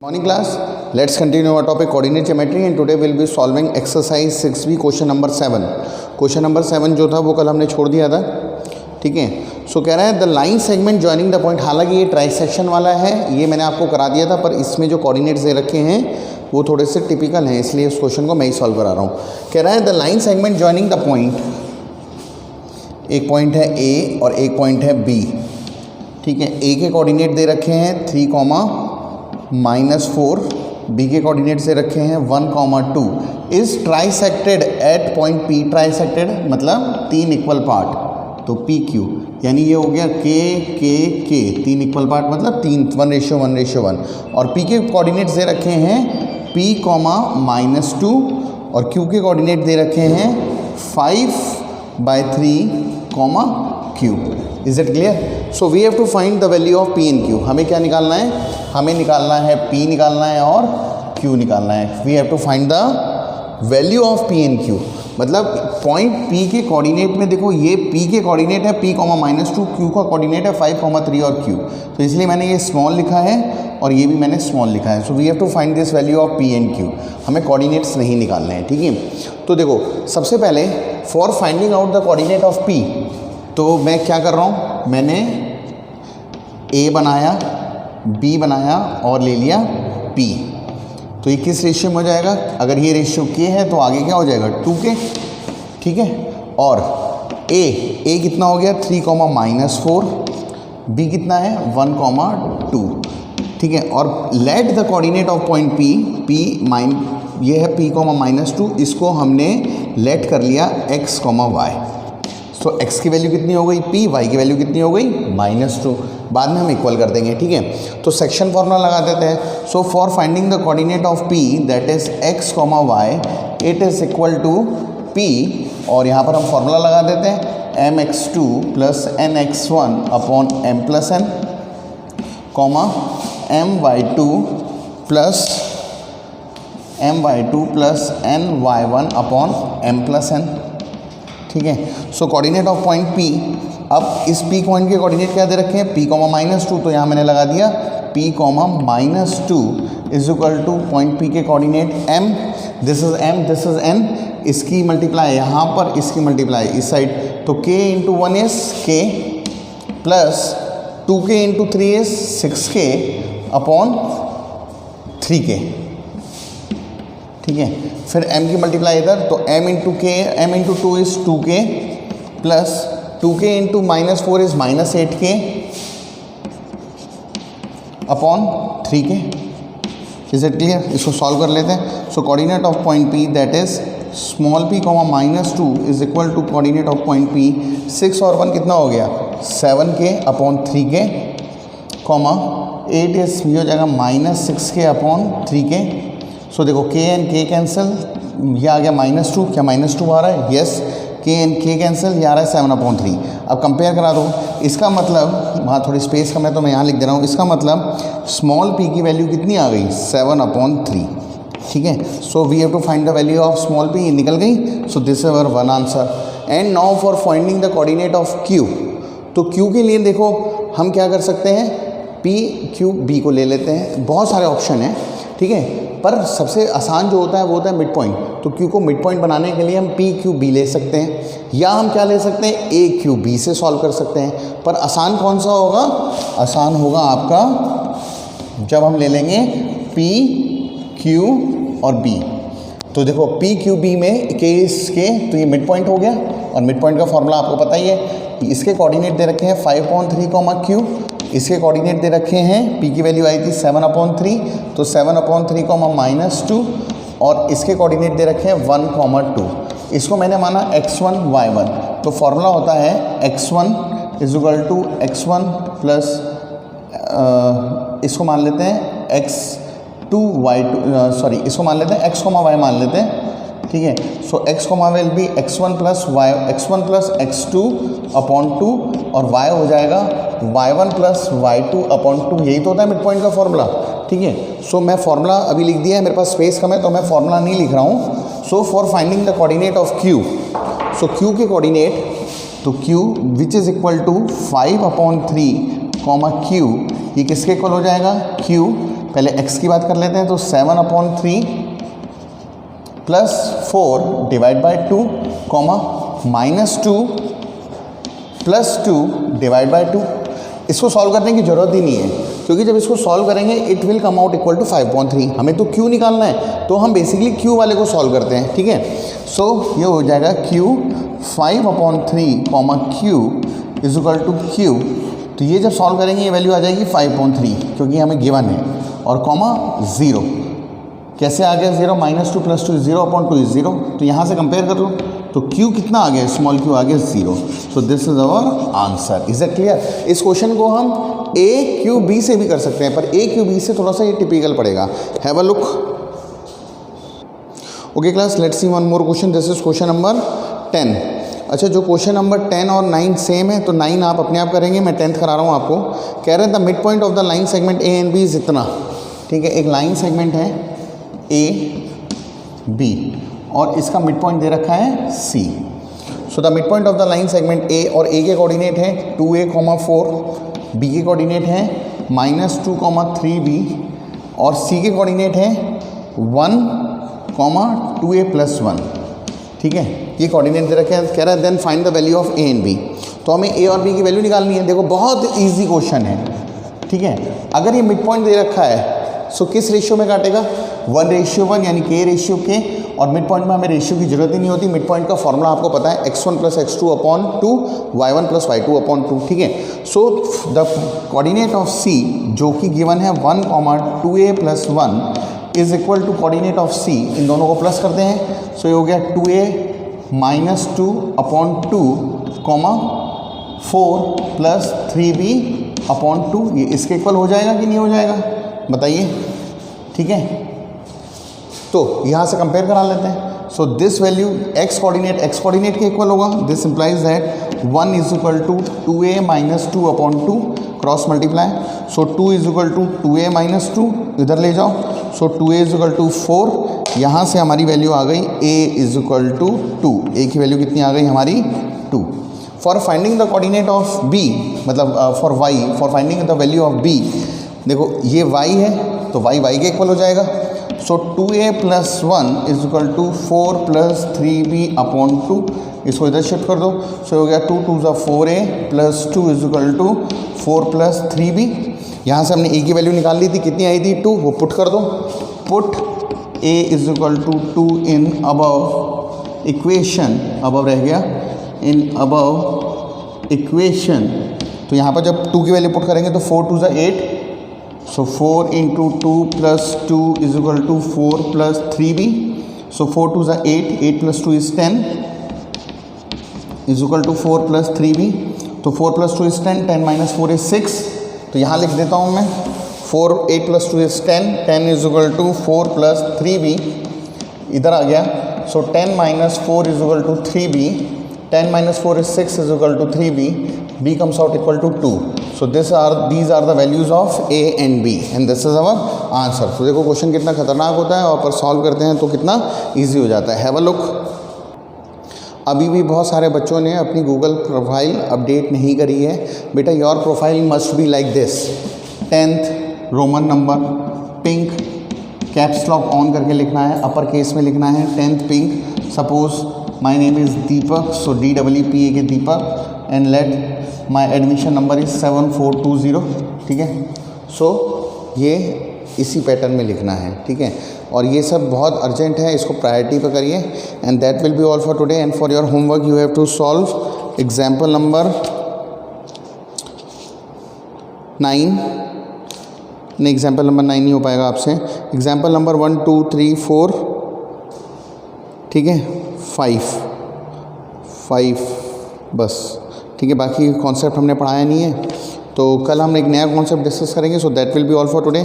Morning class, let's continue our topic coordinate geometry and today we'll be solving exercise 6b question number 7. Question number 7 जो था वो कल हमने छोड़ दिया था, ठीक है। सो कह रहा है the line segment joining the point, हालांकि ये ट्राइसेक्शन वाला है, ये मैंने आपको करा दिया था, पर इसमें जो कोऑर्डिनेट्स दे रखे हैं वो थोड़े से टिपिकल हैं, इसलिए उस क्वेश्चन को मैं ही सॉल्व करा रहा हूँ। कह रहा है the line segment joining the point, एक पॉइंट है ए और एक पॉइंट है बी, ठीक है। ए के कोऑर्डिनेट दे रखे हैं 3, -4, बी के कोऑर्डिनेट से रखे हैं 1, 2, is trisected at point P. Trisected मतलब 3 इक्वल पार्ट, तो पी क्यू, यानी ये हो गया के 3 इक्वल पार्ट मतलब 3 1:1:1, और पी के कोऑर्डिनेट्स दे रखे हैं p, -2 और q के कोऑर्डिनेट दे रखे हैं 5/3, q। Is it clear? So we have to find the value of p and q। हमें क्या निकालना है? हमें निकालना है p निकालना है और q निकालना है। We have to find the value of p and q। मतलब पॉइंट p के कोऑर्डिनेट में देखो, ये p के कोऑर्डिनेट है p, -2, q का कोऑर्डिनेट है 5, 3 और q, तो इसलिए मैंने ये स्मॉल लिखा है और ये भी मैंने स्मॉल लिखा है। So we have to find this value of p and q। हमें कोऑर्डिनेट्स नहीं निकालने हैं, ठीक है। तो देखो सबसे पहले for finding out the coordinate of p, तो मैं क्या कर रहा हूँ, मैंने a बनाया, b बनाया और ले लिया p। तो ये किस रेशियो में हो जाएगा? अगर ये रेशियो k है तो आगे क्या हो जाएगा 2k, ठीक है। और a कितना हो गया 3, -4, b कितना है 1, 2, ठीक है। और let the coordinate of point p, ये है p, -2, इसको हमने लेट कर लिया x, y। सो x की वैल्यू कितनी हो गई p, y की वैल्यू कितनी हो गई -2। बाद में हम इक्वल कर देंगे, ठीक है। तो सेक्शन फॉर्मूला लगा देते हैं। So for finding the coordinate of p that is x, y, it is equal to p, और यहाँ पर हम फॉर्मूला लगा देते हैं mx2 + nx1 upon m + n, my2 + ny1 upon m + n, ठीक है। सो कोऑर्डिनेट ऑफ पॉइंट p, अब इस p पॉइंट के कोऑर्डिनेट क्या दे रखे हैं p, -2, तो यहाँ मैंने लगा दिया p, -2 is equal two point p के coordinate m, this is m, this is n, इसकी मल्टीप्लाई यहाँ पर, इसकी मल्टीप्लाई इस साइड, तो k × 1 is k plus 2k × 3 is 6k upon 3k, ठीक है। फिर m की मल्टीप्लाई इधर, तो m × 2 is 2k plus 2k × -4 is -8k upon 3k। Is it clear? इसको सॉल्व कर लेते हैं। So coordinate of point p that is small p, -2 is equal to coordinate of point p, 6 और 1 कितना हो गया 7k अपॉन 3k, 8 इज ये हो जाएगा -6k अपॉन 3k। सो देखो k एंड k कैंसिल, ये आ गया -2, क्या -2 आ रहा है? Yes, k and k cancel, ये आ रहा है 7/3। अब कंपेयर करा दो, इसका मतलब वहाँ थोड़ी स्पेस कम है तो मैं यहाँ लिख दे रहा हूँ, इसका मतलब स्मॉल p की वैल्यू कितनी आ गई 7/3, ठीक है। So we have to find the value of small p, निकल गई। So this is our one answer. And now for finding the coordinate of q, तो q के लिए देखो हम क्या कर सकते हैं, p, q, b को ले लेते हैं। बहुत सारे ऑप्शन हैं, ठीक है, पर सबसे आसान जो होता है वो होता है मिड पॉइंट। तो q को मिड पॉइंट बनाने के लिए हम p, q, b ले सकते हैं, या हम क्या ले सकते हैं a, q, b से सॉल्व कर सकते हैं। पर आसान कौन सा होगा? आसान होगा आपका जब हम ले लेंगे p, q और b। तो देखो p, q, b में k इसके, तो ये मिड पॉइंट हो गया, और मिड पॉइंट का फॉर्मूला आपको पता ही है। इसके कोऑर्डिनेट दे रखे हैं 5/3, q, इसके कोऑर्डिनेट दे रखे हैं, p की वैल्यू आई थी 7/3, तो 7/3, -2, और इसके कोऑर्डिनेट दे रखे हैं 1, 2। इसको मैंने माना x1, y1, तो फॉर्मूला होता है x1 = x1 प्लस इसको मान लेते हैं x2, y2, सॉरी इसको मान लेते हैं x, y मान लेते हैं, ठीक है। सो x, y will be x1 + x2 upon 2, और y हो जाएगा y1 + y2 अपॉन 2। यही तो होता है मिड पॉइंट का फॉर्मूला, ठीक है। सो मैं फॉर्मूला अभी लिख दिया है, मेरे पास स्पेस कम है तो मैं फॉर्मूला नहीं लिख रहा हूँ। So for finding the coordinate of q, so q के कोऑर्डिनेट, तो q which is equal to 5/3, q, ये किसके इक्वल हो जाएगा q पहले x की बात कर लेते हैं, तो 7/3 plus 4 divide by 2 comma -2 plus 2 divide by 2। इसको सॉल्व करने की ज़रूरत ही नहीं है, क्योंकि जब इसको सॉल्व करेंगे it will come out equal to 5.3। हमें तो q निकालना है, तो हम बेसिकली q वाले को सॉल्व करते हैं, ठीक है। सो ये हो जाएगा q 5/3 comma q is equal to q। तो ये जब सॉल्व करेंगे ये वैल्यू आ जाएगी 5.3, क्योंकि हमें गिवन है, और कॉमा 0। कैसे आ गया 0? -2 प्लस 2 0/2 इज 0। तो यहाँ से कंपेयर कर लो, तो q कितना आ गया? स्मॉल q आ गया 0। So this is our answer. Is it clear? इस क्वेश्चन को हम a q b से भी कर सकते हैं, पर a q b से थोड़ा सा ये टिपिकल पड़ेगा। Have a look. Okay class, let's see one more question. This is question number 10। अच्छा, जो क्वेश्चन नंबर 10 और 9 सेम है, तो 9 आप अपने आप करेंगे, मैं 10th करा रहा हूँ आपको। कह रहे हैं the mid point of the line segment A and B is इतना, ठीक है। एक लाइन सेगमेंट है ए बी और इसका मिड पॉइंट दे रखा है C. So the mid point of the line segment A, और ए के कोऑर्डिनेट है 2a,4, बी के कोऑर्डिनेट है -2,3b और सी के कोऑर्डिनेट है 1,2a+1, ठीक है। ये कोऑर्डिनेट दे रखे हैं। कह रहा है then find the value of A and B. तो हमें ए और बी की वैल्यू निकालनी है। देखो बहुत इजी क्वेश्चन है, ठीक है। अगर ये मिड पॉइंट दे रखा है, सो किस रेशियो में काटेगा? 1:1, यानी k/k। और मिड पॉइंट में हमें रेशियो की जरूरत ही नहीं होती। मिड पॉइंट का फॉर्मूला आपको पता है, x1 + x2/2, y1 + y2/2, ठीक है। So the coordinate of c, जो कि गिवन है 1,2a+1 is equal to coordinate of c। इन दोनों को प्लस करते हैं, सो ये हो गया 2a -2/2, 4 + 3b/2। ये इसके इक्वल हो जाएगा कि नहीं हो जाएगा, बताइए, ठीक है। तो यहाँ से कंपेयर करा लेते हैं। So this value x coordinate के इक्वल होगा। This implies that 1 is equal to 2a -2/2 cross multiply. So 2 is equal to 2a -2, इधर ले जाओ। So 2a is equal to 4। यहाँ से हमारी वैल्यू आ गई a is equal to 2। a की वैल्यू कितनी आ गई हमारी? 2। For finding the coordinate of b, मतलब for finding the value of b, देखो ये y है, तो y के इक्वल हो जाएगा। So 2a+1 is equal to 4 + 3b/2। इसको इधर शिफ्ट कर दो। सो हो गया 2 × 2 = 4a + 2 is equal to 4 + 3b। यहाँ से हमने a की वैल्यू निकाल ली थी, कितनी आई थी? 2। वो पुट कर दो। Put a is equal to 2 in above equation, above रह गया, इन अबव इक्वेशन। तो यहाँ पर जब 2 की वैल्यू पुट करेंगे तो 4 × 2 = 8। So 4 × 2 + 2 is equal to 4 + 3b. So 4 × 2 = 8, 8 + 2 is 10 is equal to 4 + 3b. तो 4 + 2 is 10, 10 - 4 is 6। तो यहाँ लिख देता हूँ मैं 4, 8 + 2 is 10, 10 is equal to 4 + 3b। इधर आ गया। So 10 - 4 is equal to 3b, 10 - 4 is 6 is equal to 3b, b comes out equal to 2. So these are the values of a and b and this is our answer. तो देखो question कितना खतरनाक होता है और पर सॉल्व करते हैं तो कितना इजी हो जाता है। Have a look. अभी भी बहुत सारे बच्चों ने अपनी गूगल प्रोफाइल अपडेट नहीं करी है। बेटा your profile must be like this. 10th Roman number, pink, caps lock on करके लिखना है, अपर केस में लिखना है 10th pink. Suppose my name is Deepak, so DEEPAK Deepak, and let my admission number is 7420, ठीक है। सो ये इसी पैटर्न में लिखना है, ठीक है। और ये सब बहुत अर्जेंट है, इसको प्रायोरिटी पे करिए। And that will be all for today. And for your homework you have to solve example number 9। नहीं, एग्जाम्पल नंबर 9 नहीं हो पाएगा आपसे। एग्जाम्पल नंबर 1, 2, 3, 4, ठीक है, 5 बस, ठीक है। बाकी कॉन्सेप्ट हमने पढ़ाया नहीं है, तो कल हम एक नया कॉन्सेप्ट डिस्कस करेंगे। So that will be all for today.